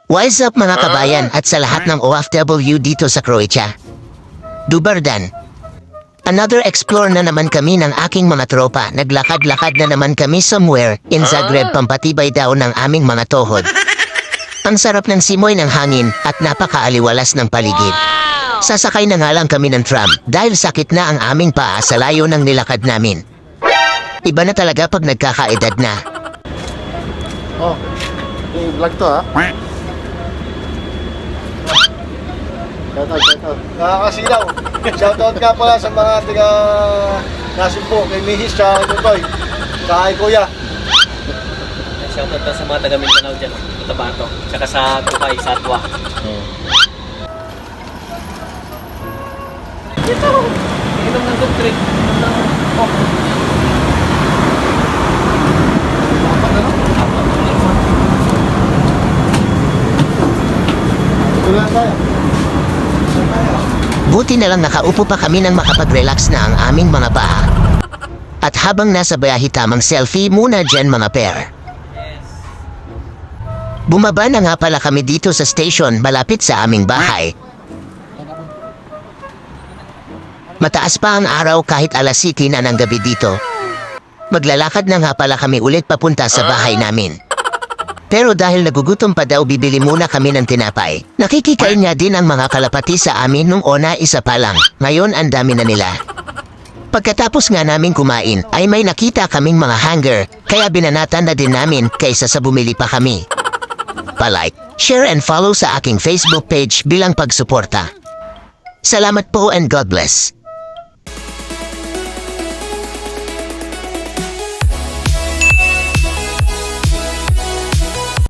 What's up mga kabayan at sa lahat ng OFW dito sa Croatia? Dubardan. Another explore na naman kami ng aking mga tropa. Naglakad-lakad na naman kami somewhere in Zagreb, pampatibay daw ng aming mga tuhod. Ang sarap ng simoy ng hangin at napakaaliwalas ng paligid. Sasakay na nga lang kami ng tram dahil sakit na ang aming paa sa layo ng nilakad namin. Iba na talaga pag nagkakaedad na. Oh, vlog to ha? Shoutout. Nakakasilaw. Shoutout nga pala sa mga taga Nasumpo, kay Mihis, sa Tutoy, kay Kuya. Shoutout sa mga taga Mindanao dyan, Cotabato, tsaka sa Dubai, sa Atwa. Ito! Inom ng good drink. Tuloy tayo. Buti na lang nakaupo pa kami nang makapag-relax na ang aming mga paa. At habang nasa bayahi tamang selfie muna dyan mga pair. Bumaba na nga pala kami dito sa station malapit sa aming bahay. Mataas pa ang araw kahit alas 7 na ng gabi dito. Maglalakad na nga pala kami ulit papunta sa bahay namin. Pero dahil nagugutom pa daw bibili muna kami ng tinapay. Nakikikain nga din ang mga kalapati sa amin nung una isa pa lang. Ngayon ang dami na nila. Pagkatapos nga namin kumain ay may nakita kaming mga hanger kaya binanatan na din namin kaysa sa bumili pa kami. Pa-like, share and follow sa aking Facebook page bilang pagsuporta. Salamat po and God bless.